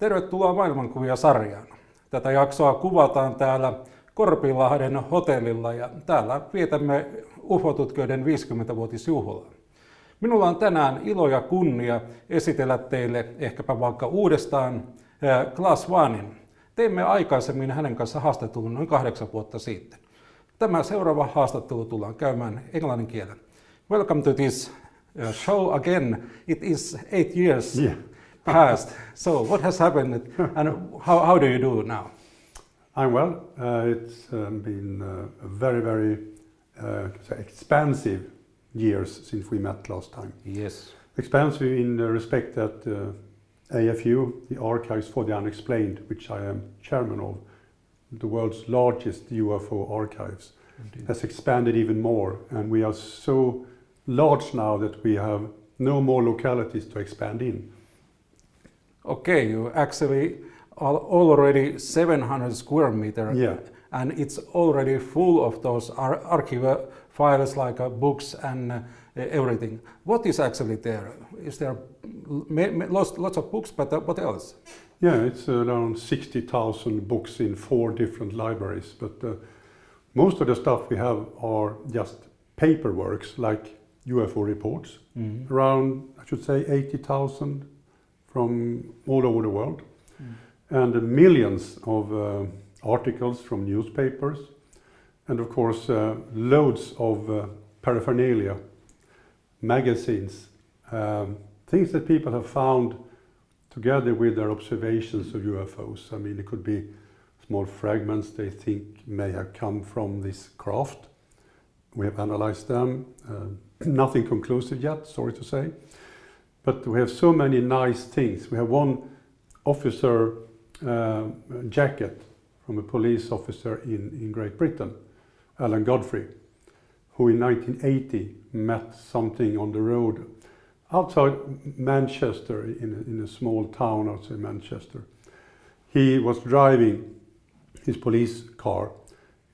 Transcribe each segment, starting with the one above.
Tervetuloa Maailmankuvia-sarjaan. Tätä jaksoa kuvataan täällä Korpilahden hotellilla ja täällä vietämme ufo-tutkijoiden 50-vuotisjuhlaa. Minulla on tänään ilo ja kunnia esitellä teille ehkäpä vaikka uudestaan Clas Svahnin. Teimme aikaisemmin hänen kanssa haastattelun noin 8 vuotta sitten. Tämä seuraava haastattelu tullaan käymään englannin kielellä. Welcome to this show again. It is 8 years. Yeah. Past. So what has happened and how do you do now? I'm well. It's been very expansive years since we met last time. Yes. Expansive in the respect that AFU, the Archives for the Unexplained, which I am chairman of, the world's largest UFO archives, Indeed. has expanded even more, and we are so large now that we have no more localities to expand in. Okay, you actually are already 700 square meters, Yeah. and it's already full of those archive files like books and everything. What is actually there? Is there lots of books, but what else? Yeah, it's around 60,000 books in 4 different libraries, but most of the stuff we have are just paperworks like UFO reports, around, I should say, 80,000 from all over the world, and millions of articles from newspapers, and of course loads of paraphernalia, magazines, things that people have found together with their observations of UFOs. I mean, it could be small fragments they think may have come from this craft. We have analyzed them, nothing conclusive yet, sorry to say. But we have so many nice things. We have one officer jacket from a police officer in Great Britain, Alan Godfrey, who in 1980 met something on the road outside Manchester, in a small town outside Manchester. He was driving his police car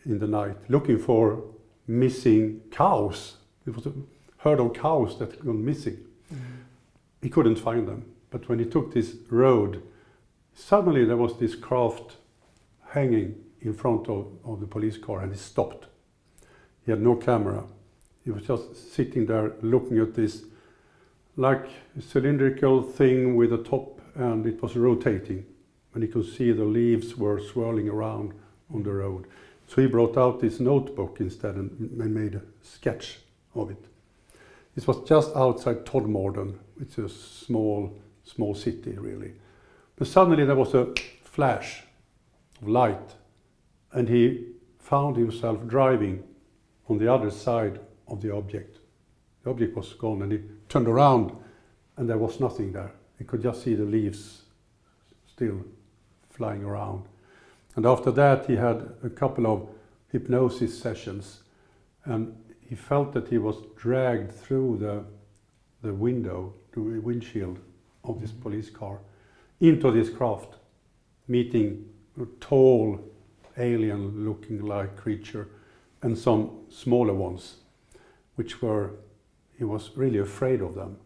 in the night looking for missing cows. It was a herd of cows that had gone missing. He couldn't find them, but when he took this road, suddenly there was this craft hanging in front of the police car, and he stopped. He had no camera. He was just sitting there looking at this like a cylindrical thing with a top, and it was rotating, and he could see the leaves were swirling around on the road. So he brought out this notebook instead and made a sketch of it. This was just outside Todmorden. It's a small city, really. But suddenly there was a flash of light, and he found himself driving on the other side of the object. The object was gone, and he turned around, and there was nothing there. He could just see the leaves still flying around. And after that, he had a couple of hypnosis sessions, and he felt that he was dragged through the window, the windshield of this police car, into this craft, meeting a tall, alien-looking like creature, and some smaller ones, he was really afraid of them.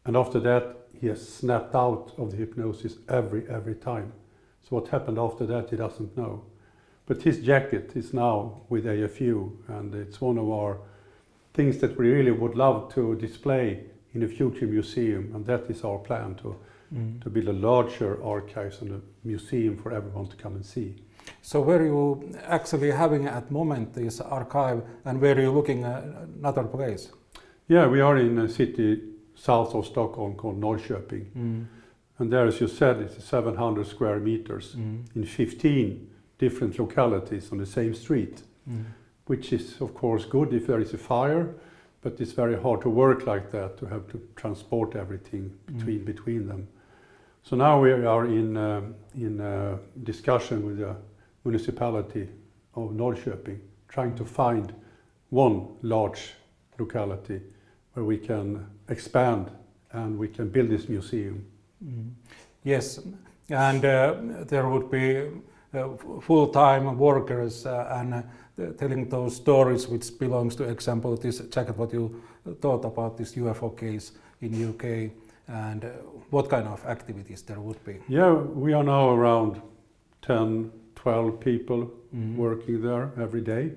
And after that, he has snapped out of the hypnosis every time. So what happened after that, he doesn't know. But his jacket is now with AFU, and it's one of our things that we really would love to display in a future museum, and that is our plan, to build a larger archives and a museum for everyone to come and see. So where you actually having at moment this archive, and where you looking at another place? Yeah, we are in a city south of Stockholm called Norrköping. And there, as you said, it's 700 square meters in 15 different localities on the same street, which is of course good if there is a fire, but it's very hard to work like that, to have to transport everything between them. So now we are in discussion with the municipality of Norrköping, trying to find one large locality where we can expand and we can build this museum. Yes, and there would be full-time workers and telling those stories which belongs to example this jacket, what you thought about this UFO case in UK, and what kind of activities there would be. Yeah, we are now around 10, 12 people working there every day.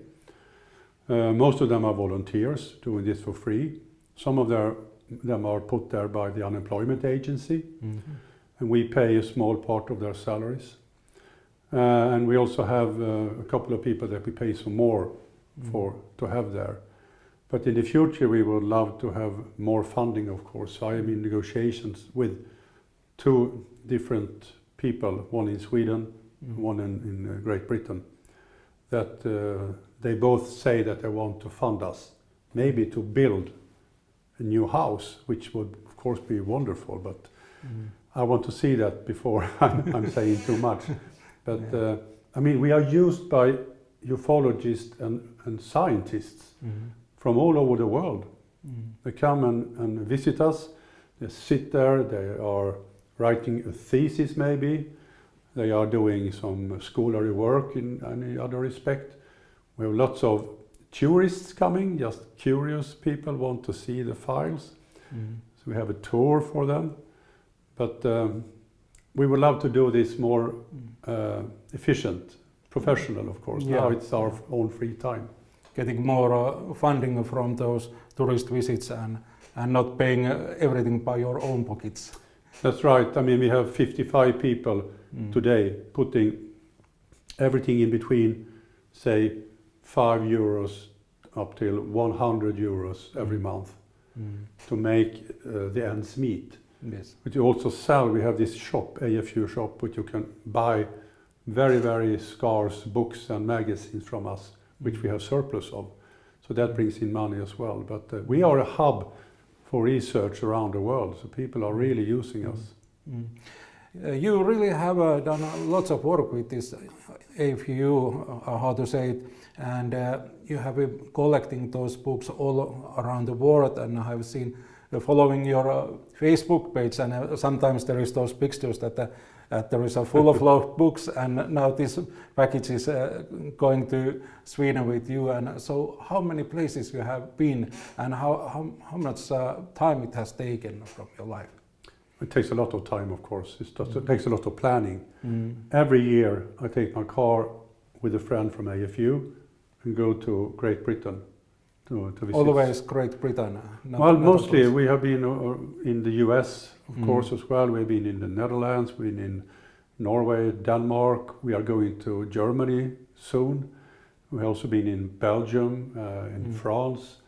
Most of them are volunteers doing this for free. Some of them are put there by the unemployment agency, and we pay a small part of their salaries. And we also have a couple of people that we pay some more to have there. But in the future we would love to have more funding, of course. So I am in negotiations with 2 different people, one in Sweden, one in Great Britain, that they both say that they want to fund us, maybe to build a new house, which would of course be wonderful, but I want to see that before I'm saying too much. But I mean, we are used by ufologists and scientists from all over the world. They come and visit us, they sit there, they are writing a thesis maybe, they are doing some scholarly work in any other respect. We have lots of tourists coming, just curious people want to see the files. So we have a tour for them. But we would love to do this more efficient, professional, of course. Yeah. Now it's our own free time. Getting more funding from those tourist visits and not paying everything by your own pockets. That's right. I mean, we have 55 people today putting everything in between, say, €5 up till €100 every month to make the ends meet. Yes. But you also sell, we have this shop, AFU shop, which you can buy very, very scarce books and magazines from us, which we have surplus of. So that brings in money as well. But we are a hub for research around the world, so people are really using us. You really have done lots of work with this AFU, how to say it, and you have been collecting those books all around the world, and I have seen following your Facebook page, and sometimes there is those pictures that there is a full of books, and now this package is going to Sweden with you. And so, how many places you have been, and how much time it has taken from your life? It takes a lot of time, of course. It takes a lot of planning. Every year, I take my car with a friend from AFU and go to Great Britain to visit. Always Great Britain? Well, mostly we have been in the US, of course, as well. We've been in the Netherlands, we've been in Norway, Denmark. We are going to Germany soon. We've also been in Belgium, in France,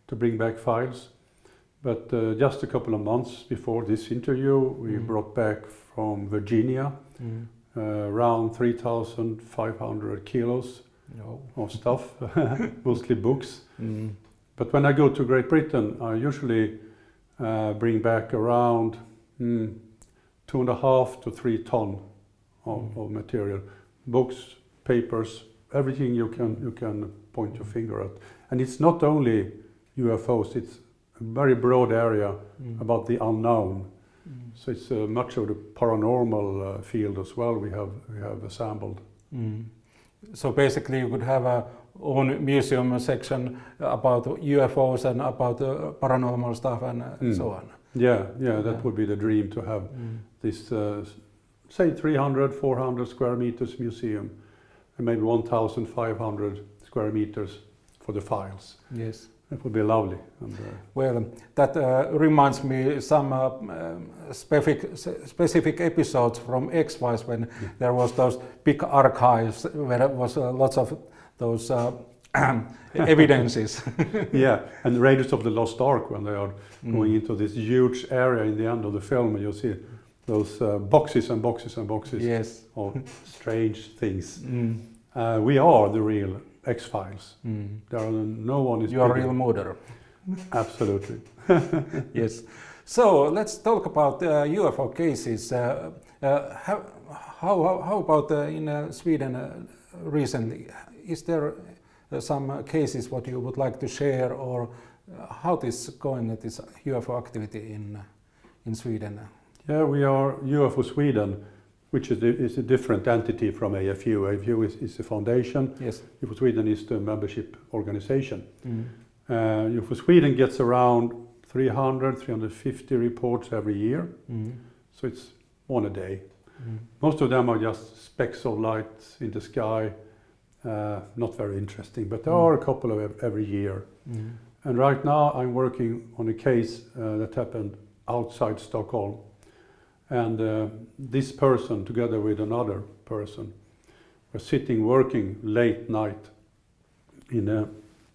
to bring back files. But just a couple of months before this interview, we brought back from Virginia around 3,500 kilos of stuff, mostly books. But when I go to Great Britain, I usually bring back around 2.5 to 3 ton of material, books, papers, everything you can point your finger at. And it's not only UFOs; it's a very broad area about the unknown. So it's much of the paranormal field as well. We have assembled. So basically, you could have a own museum section about UFOs and about paranormal stuff and so on. Yeah, that would be the dream, to have this, say 300, 400 square meters museum, and maybe 1,500 square meters for the files. Yes. It would be lovely. And, well, that reminds me some specific episodes from X-Files when there was those big archives where there was lots of those evidences. Yeah, and Raiders of the Lost Ark, when they are going into this huge area in the end of the film, and you see those boxes and boxes and boxes Yes. of strange things. We are the real X-Files. No one is. You are a bigger. real Mulder. Absolutely. Yes. So let's talk about UFO cases. How about in Sweden recently? Is there some cases what you would like to share, or how this going, this UFO activity in Sweden? Yeah, we are UFO Sweden, which is a different entity from AFU. AFU is a foundation. Yes. UFO Sweden is the membership organization. UFO Sweden gets around 300, 350 reports every year. So it's one a day. Most of them are just specks of light in the sky. Not very interesting, but there are a couple of every year. And right now I'm working on a case that happened outside Stockholm. And this person, together with another person, were sitting working late night in a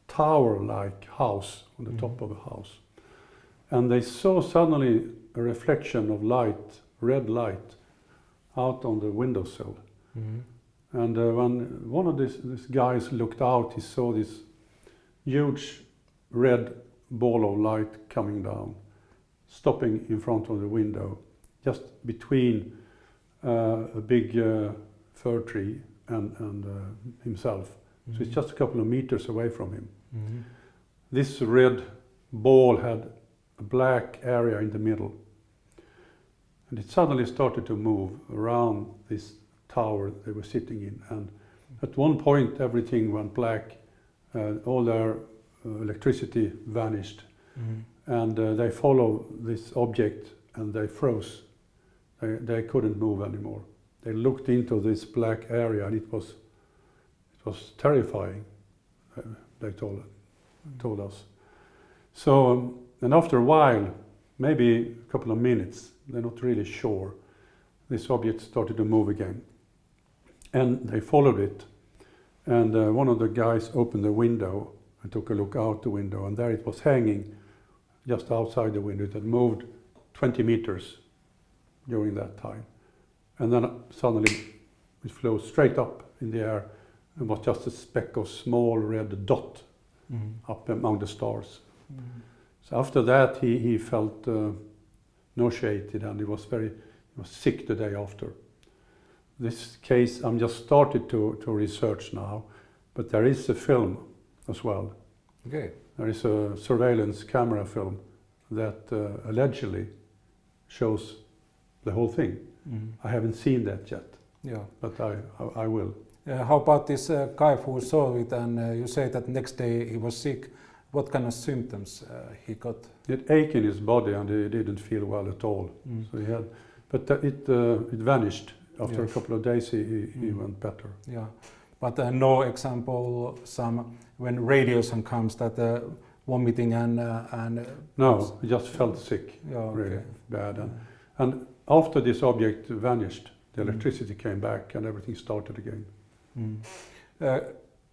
tower-like house on the top of a house. And they saw suddenly a reflection of light, red light, out on the windowsill. And when one of these guys looked out, he saw this huge red ball of light coming down, stopping in front of the window, just between a big fir tree and himself. So it's just a couple of meters away from him. This red ball had a black area in the middle. And it suddenly started to move around this tower they were sitting in. And at one point everything went black, all their electricity vanished. And they followed this object and they froze. They couldn't move anymore. They looked into this black area and it was terrifying, they told us. So, and after a while, maybe a couple of minutes, they're not really sure, this object started to move again. And they followed it. And one of the guys opened the window and took a look out the window, and there it was hanging just outside the window. It had moved 20 meters during that time. And then suddenly it flew straight up in the air and was just a speck of small red dot up among the stars. So after that he felt nauseated, and he was sick the day after. This case I'm just started to research now, but there is a film as well. Okay. There is a surveillance camera film that allegedly shows the whole thing. I haven't seen that yet, but I will. How about this guy who saw it, and you say that next day he was sick? What kind of symptoms he got? He had ache in his body and he didn't feel well at all. So he had, but it vanished. After a couple of days he went better. Yeah, but no example when radiation comes that vomiting and no, he just felt sick, really bad. And after this object vanished, the electricity came back and everything started again.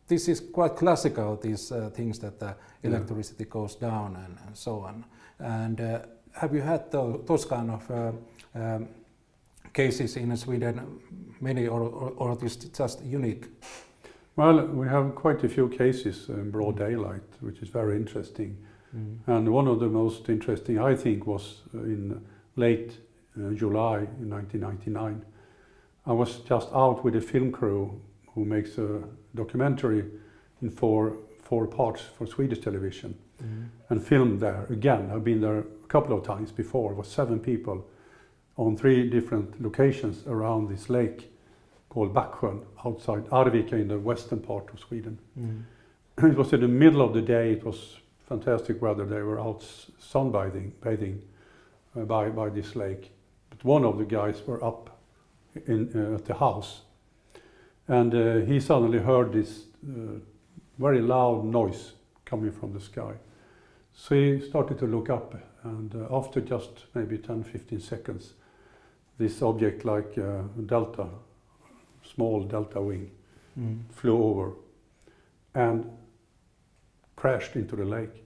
This is quite classical, these things that electricity goes down and so on. And have you had those kind of cases in Sweden, many, or it is just unique? Well, we have quite a few cases in broad daylight, which is very interesting. And one of the most interesting, I think, was in late July in 1999. I was just out with a film crew who makes a documentary in four parts for Swedish television, and filmed there again. I've been there a couple of times before. It was 7 people on 3 different locations around this lake called Backsjön, outside Arvika in the western part of Sweden. It was in the middle of the day. It was fantastic weather. They were out sunbathing by this lake. But one of the guys were up at the house, and he suddenly heard this very loud noise coming from the sky. So he started to look up, and after just maybe 10-15 seconds, this object like a small delta wing, flew over and crashed into the lake.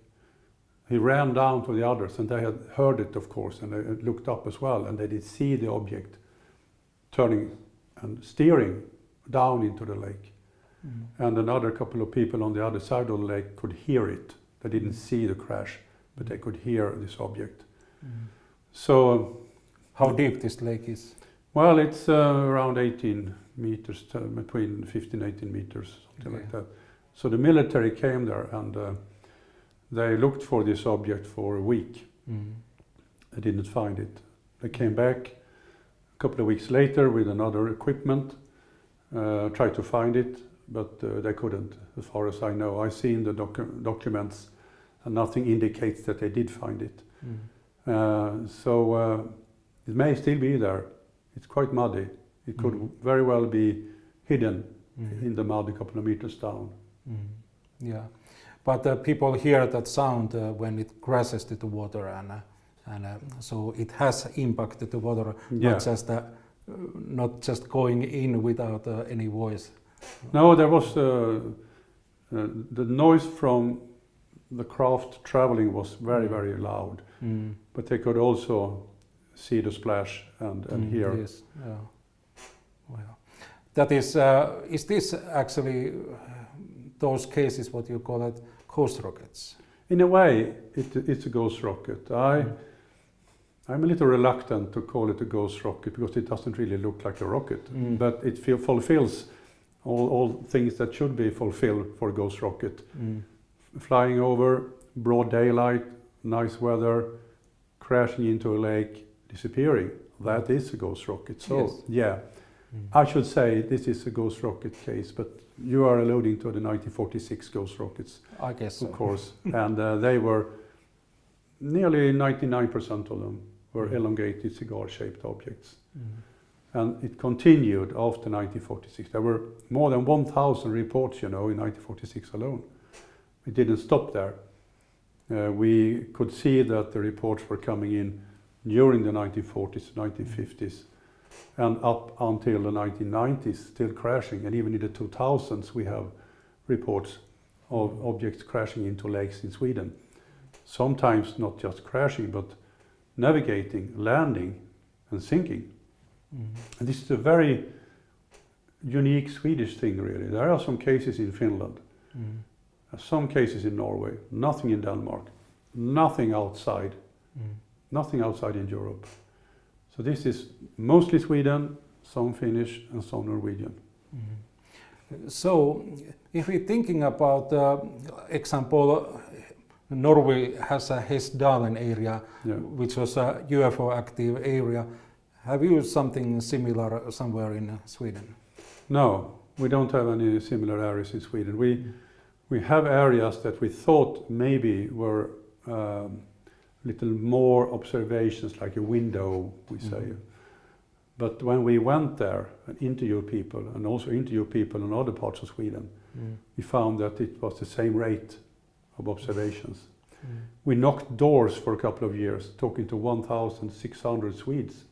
He ran down to the others, and they had heard it, of course, and they looked up as well, and they did see the object turning and steering down into the lake. And another couple of people on the other side of the lake could hear it. They didn't see the crash, but they could hear this object. So, how deep this lake is? Well, it's around 18 meters, between 15 and 18 meters, something like that. So the military came there, and they looked for this object for a week. They didn't find it. They came back a couple of weeks later with another equipment, tried to find it, but they couldn't, as far as I know. I've seen the documents, and nothing indicates that they did find it. So it may still be there. It's quite muddy. It could very well be hidden in the mud a couple of meters down. Yeah, but people hear that sound when it crashes to the water, and so it has impacted the water, not just going in without any voice. No, there was the noise from the craft traveling was very, very loud, but they could also see the splash and hear. Yes. Yeah. Well, that is this actually those cases what you call it ghost rockets? In a way, it's a ghost rocket. I'm a little reluctant to call it a ghost rocket because it doesn't really look like a rocket, but it fulfills all things that should be fulfilled for a ghost rocket. Flying over, broad daylight, nice weather, crashing into a lake, disappearing. That is a ghost rocket. So, yeah, I should say this is a ghost rocket case, but you are alluding to the 1946 ghost rockets. I guess so. Of course. And they were, nearly 99% of them were elongated cigar-shaped objects. And it continued after 1946. There were more than 1,000 reports, in 1946 alone. It didn't stop there. We could see that the reports were coming in during the 1940s, 1950s, and up until the 1990s, still crashing. And even in the 2000s, we have reports of objects crashing into lakes in Sweden. Sometimes not just crashing, but navigating, landing, and sinking. And this is a very unique Swedish thing, really. There are some cases in Finland, some cases in Norway, nothing in Denmark, nothing outside in Europe. So this is mostly Sweden, some Finnish, and some Norwegian. So, if we're thinking about, example, Norway has a Hesdalen area, which was a UFO active area. Have you something similar somewhere in Sweden? No, we don't have any similar areas in Sweden. We have areas that we thought maybe were little more observations, like a window, we say. But when we went there and interviewed people, and also interviewed people in other parts of Sweden, we found that it was the same rate of observations. We knocked doors for a couple of years, talking to 1,600 Swedes.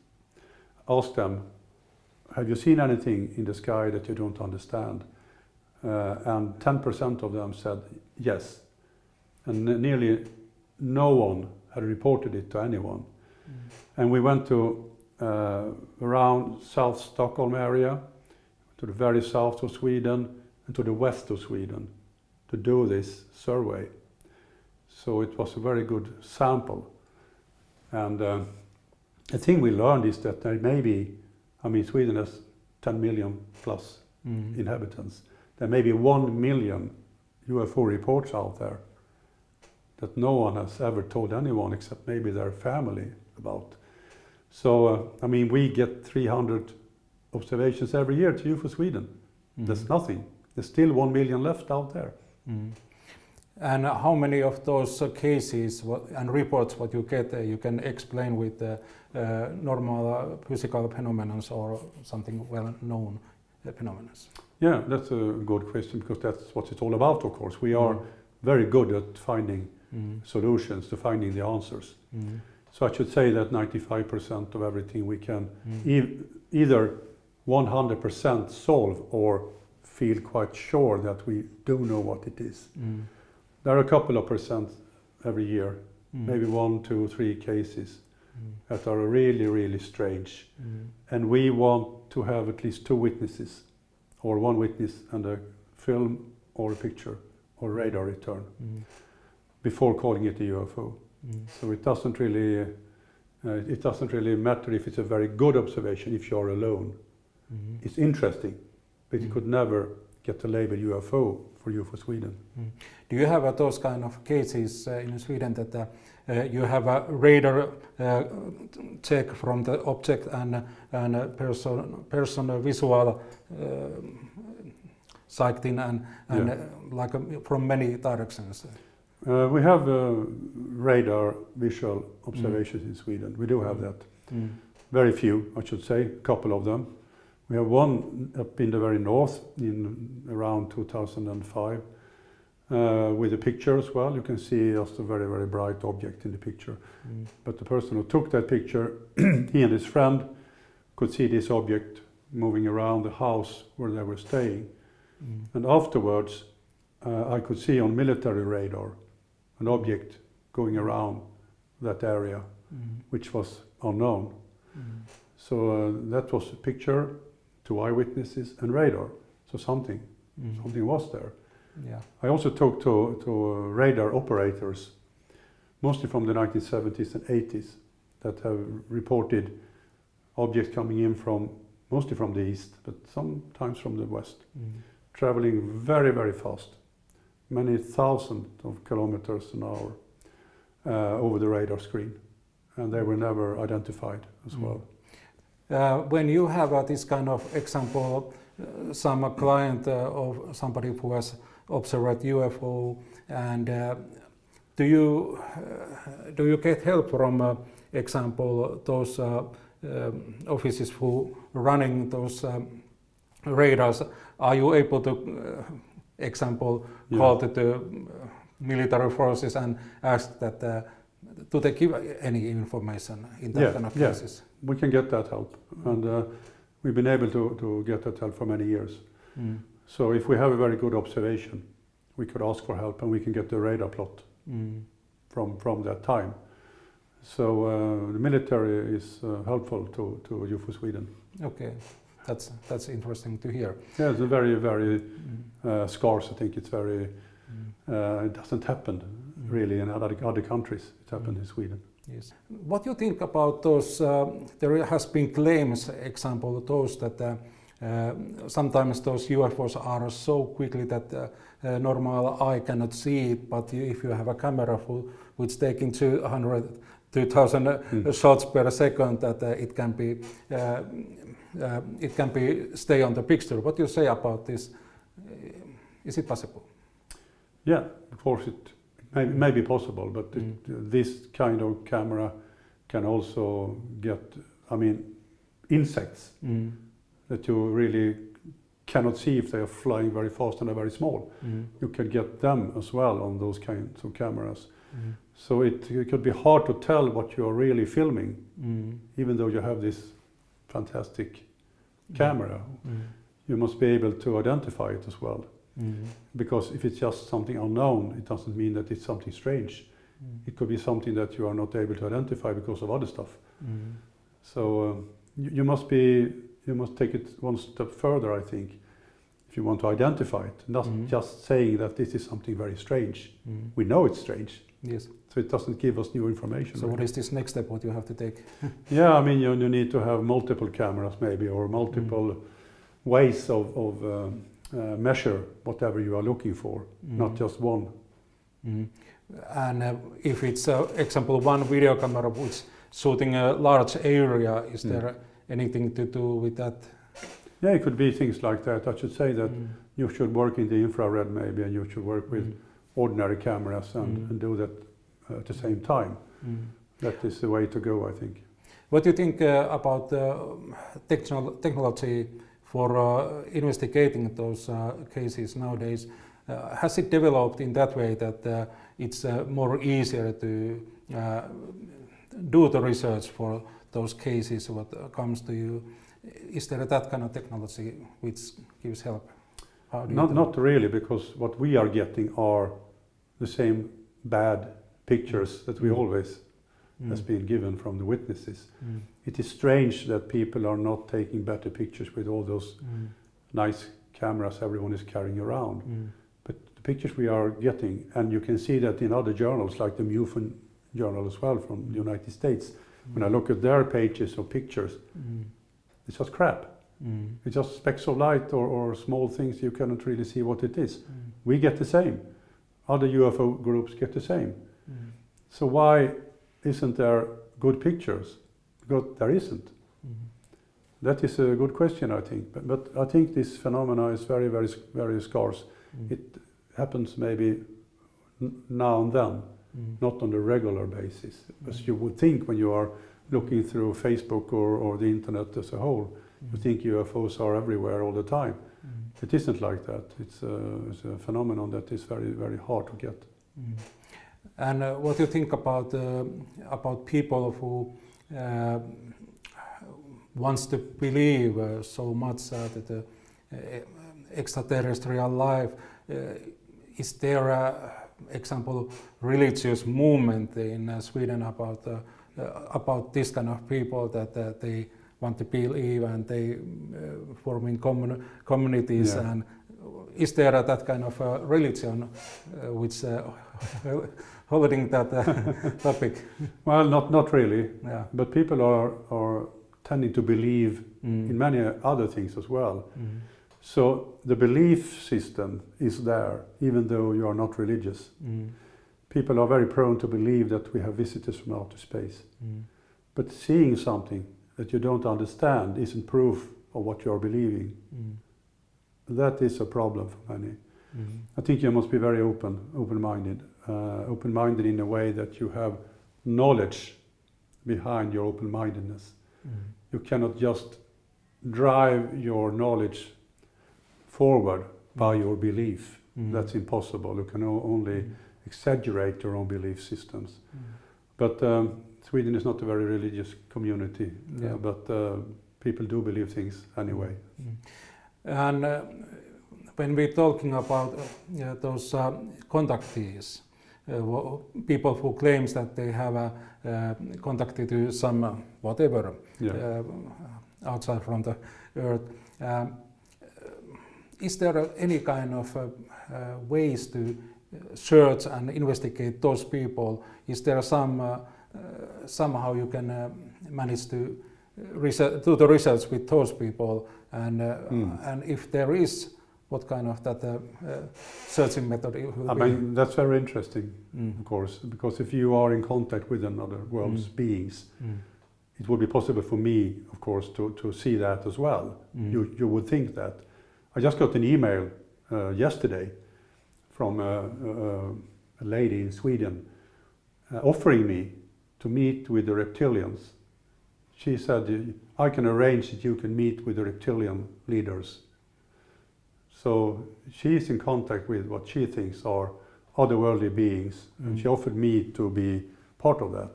Asked them, have you seen anything in the sky that you don't understand? And 10% of them said yes. And nearly no one had reported it to anyone. And we went to around South Stockholm area, to the very south of Sweden, and to the west of Sweden to do this survey. So it was a very good sample. And the thing we learned is that there may be, Sweden has 10 million plus inhabitants. There may be 1 million UFO reports out there that no one has ever told anyone except maybe their family about. So, we get 300 observations every year to UFO Sweden. That's nothing. There's still 1 million left out there. And how many of those cases and reports what you get, you can explain with normal physical phenomena or something well-known phenomena? Yeah, that's a good question, because that's what it's all about, of course. We are very good at finding solutions, to finding the answers. So I should say that 95% of everything we can either 100% solve or feel quite sure that we do know what it is. There are a couple of percent every year, maybe 1, 2, 3 cases that are really, really strange. And we want to have at least 2 witnesses, or 1 witness and a film or a picture or radar return before calling it a UFO. So it doesn't really matter if it's a very good observation if you're alone. It's interesting, but you could never get the label UFO for UFO Sweden. Do you have those kind of cases in Sweden that you have a radar check from the object and a person visual sighting and like from many directions? We have radar visual observations in Sweden. We do have that. Very few, I should say, a couple of them. We have one up in the very north in around 2005 with a picture as well. You can see just a very, very bright object in the picture. But the person who took that picture, he and his friend could see this object moving around the house where they were staying. And afterwards, I could see on military radar an object going around that area, which was unknown. So that was a picture, 2 eyewitnesses and radar. So something was there. Yeah. I also talked to radar operators, mostly from the 1970s and 80s, that have reported objects coming in mostly from the east, but sometimes from the west, traveling very, very fast, many thousands of kilometers an hour over the radar screen, and they were never identified as well. When you have this kind of example, some client of somebody who has observed UFO, and do you get help from, example, those offices who running those radars? Are you able to, example, call to the military forces and ask that? Do they give any information in that kind of cases? We can get that help, and we've been able to get that help for many years. So if we have a very good observation, we could ask for help, and we can get the radar plot from that time. So the military is helpful to UFO Sweden. Okay, that's interesting to hear. Yeah, it's a very, very scarce. I think it's very. It doesn't happen really in other countries. It happened in Sweden. Yes. What do you think about those? There has been claims, example, those that sometimes those UFOs are so quickly that normal eye cannot see it, but if you have a camera which taking 2,000 shots per second, that it can be stay on the picture. What do you say about this? Is it possible? Yeah, of course it may be possible, but this kind of camera can also get, insects that you really cannot see if they are flying very fast and are very small. You can get them as well on those kinds of cameras. So it could be hard to tell what you are really filming, even though you have this fantastic camera. You must be able to identify it as well. Because if it's just something unknown, it doesn't mean that it's something strange. It could be something that you are not able to identify because of other stuff. So you must take it one step further, I think, if you want to identify it, not just saying that this is something very strange. We know it's strange. Yes. So it doesn't give us new information. So what is this next step, what you have to take? Yeah, I mean, you need to have multiple cameras maybe, or multiple ways of measure whatever you are looking for, not just one. And if it's, example, one video camera which shooting a large area, is there anything to do with that? Yeah, it could be things like that. I should say that you should work in the infrared maybe, and you should work with ordinary cameras and do that at the same time. That is the way to go, I think. What do you think about technology for investigating those cases nowadays? Has it developed in that way that it's more easier to do the research for those cases, what comes to you? Is there that kind of technology which gives help? Not really, because what we are getting are the same bad pictures that we always has been given from the witnesses. It is strange that people are not taking better pictures with all those nice cameras everyone is carrying around. But the pictures we are getting, and you can see that in other journals like the MUFON journal as well from the United States, when I look at their pages of pictures, it's just crap. It's just specks of light or small things you cannot really see what it is. We get the same. Other UFO groups get the same. So why isn't there good pictures? Because there isn't. That is a good question, I think. But I think this phenomena is very, very, very scarce. It happens maybe now and then, not on a regular basis, as you would think when you are looking through Facebook or the internet as a whole. You think UFOs are everywhere all the time. It isn't like that. It's a phenomenon that is very, very hard to get. And what do you think about people who wants to believe so much that the extraterrestrial life? Is there example religious movement in Sweden about this kind of people that they want to believe and they forming communities? And is there that kind of religion which holding that topic? Well, not really. Yeah. But people are tending to believe in many other things as well. So the belief system is there, even though you are not religious. People are very prone to believe that we have visitors from outer space. But seeing something that you don't understand isn't proof of what you are believing. That is a problem for many. I think you must be very open-minded. Open-minded in a way that you have knowledge behind your open-mindedness. You cannot just drive your knowledge forward by your belief. That's impossible. You can only exaggerate your own belief systems. But Sweden is not a very religious community, but people do believe things anyway. And when we're talking about those contactees, people who claims that they have contacted to some whatever outside from the earth, is there any kind of ways to search and investigate those people? Is there somehow you can manage to do the research with those people, and if there is, what kind of that searching method it will be? I mean, that's very interesting, of course, because if you are in contact with another world's beings, it would be possible for me, of course, to see that as well. You would think that. I just got an email yesterday from a lady in Sweden offering me to meet with the reptilians. She said, I can arrange that you can meet with the reptilian leaders. So she is in contact with what she thinks are otherworldly beings, and she offered me to be part of that.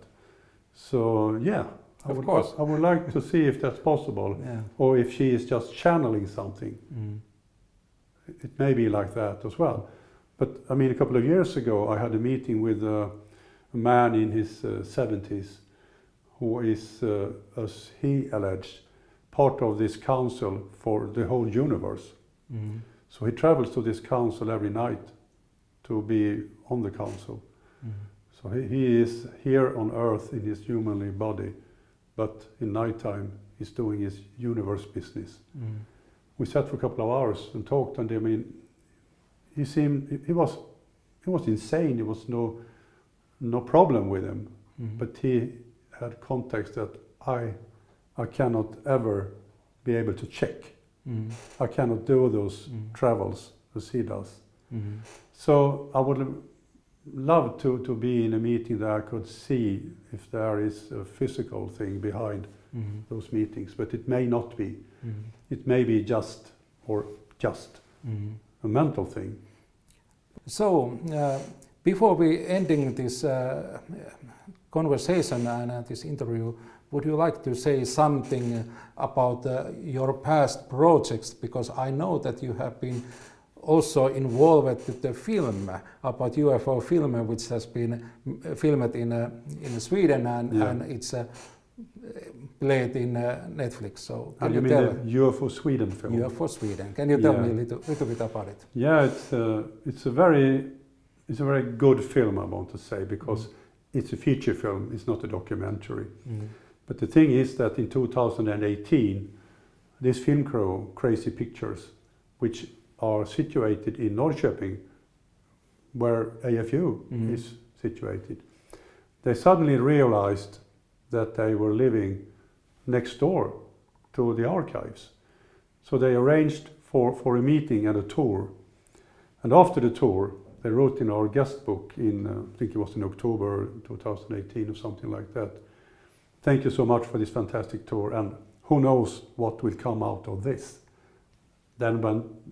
So yeah, I would like to see if that's possible, or if she is just channeling something. It may be like that as well. But I mean, a couple of years ago, I had a meeting with a man in his 70s who is, as he alleged, part of this council for the whole universe. Mm. So he travels to this council every night to be on the council. Mm. So he is here on Earth in his humanly body, but in nighttime he's doing his universe business. Mm. We sat for a couple of hours and talked, and I mean, he was insane. There was no problem with him, but he had context that I cannot ever be able to check. Mm. I cannot do those travels as he does. Mm. So I would love to be in a meeting that I could see if there is a physical thing behind those meetings, but it may not be. It may be just a mental thing. So, before we ending this conversation and this interview, would you like to say something about your past projects? Because I know that you have been also involved with the film about UFO film, which has been filmed in Sweden and it's played in Netflix. So can you tell the UFO Sweden film? UFO Sweden. Can you tell me a little bit about it? Yeah, it's a very good film, I want to say, because it's a feature film. It's not a documentary. But the thing is that in 2018, this film crew, Crazy Pictures, which are situated in Norrköping, where AFU is situated, they suddenly realized that they were living next door to the archives. So they arranged for a meeting and a tour. And after the tour, they wrote in our guest book in, I think it was in October 2018 or something like that, "Thank you so much for this fantastic tour, and who knows what will come out of this." Then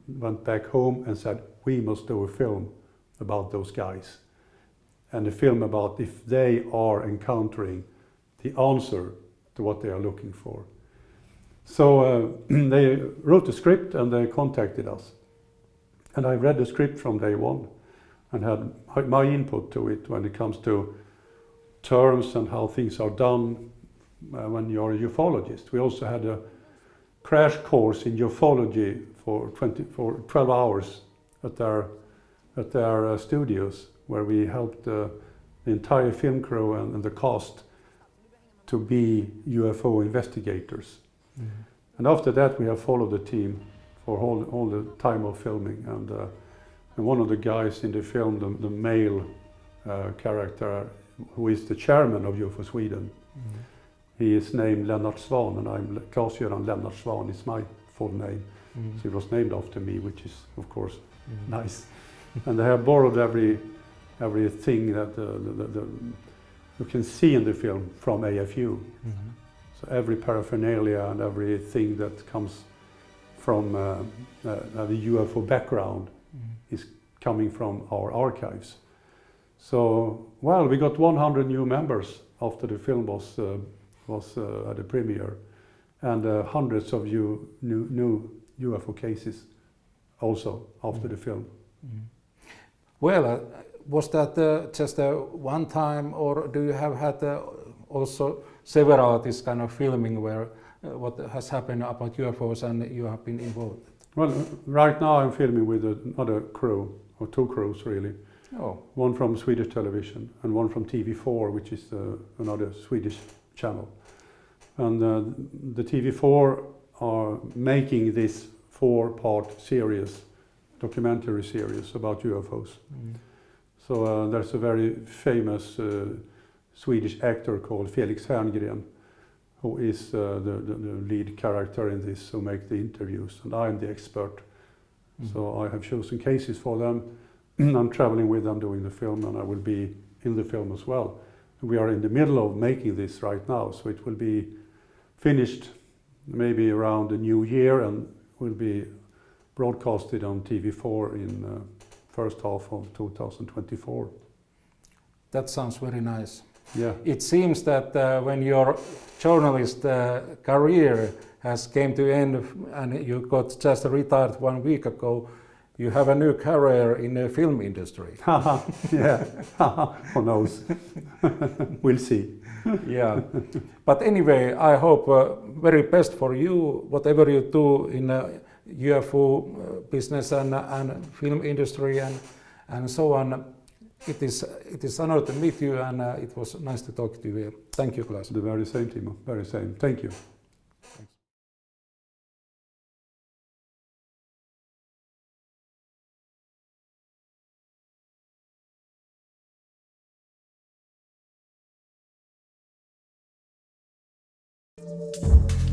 went back home and said, "We must do a film about those guys." And a film about if they are encountering the answer to what they are looking for. So they wrote the script and they contacted us. And I read the script from day one and had my input to it when it comes to terms and how things are done when you're a ufologist. We also had a crash course in ufology for 12 hours at their studios, where we helped the entire film crew and the cast to be UFO investigators. And after that we have followed the team for all the time of filming, and one of the guys in the film, the male character, who is the chairman of UFO Sweden, he is named Lennart Svahn, and I'm Clas Svahn is my full name. So it was named after me, which is of course nice. And they have borrowed everything that you can see in the film from AFU. So every paraphernalia and everything that comes from the UFO background is coming from our archives. So, well, we got 100 new members after the film was at the premiere, and hundreds of new UFO cases also after the film. Well, was that just a one time, or do you have had also several this kind of filming where what has happened about UFOs and you have been involved? Well, right now I'm filming with another crew, or two crews really. Oh. One from Swedish television and one from TV4, which is another Swedish channel. And the TV4 are making this 4-part series, documentary series about UFOs. So there's a very famous Swedish actor called Felix Herngren, who is the lead character in this, who make the interviews, and I'm the expert. So I have chosen cases for them. I'm traveling with them doing the film, and I will be in the film as well. We are in the middle of making this right now, so it will be finished maybe around the new year and will be broadcasted on TV4 in first half of 2024. That sounds very nice. Yeah. It seems that when your journalist career has came to end and you got just retired 1 week ago, You have a new career in the film industry. Yeah, who knows? We'll see. Yeah, but anyway, I hope very best for you, whatever you do in UFO business and film industry and so on. It is an honor to meet you, and it was nice to talk to you. Thank you, Clas. The very same, Timo. Very same. Thank you. Thanks.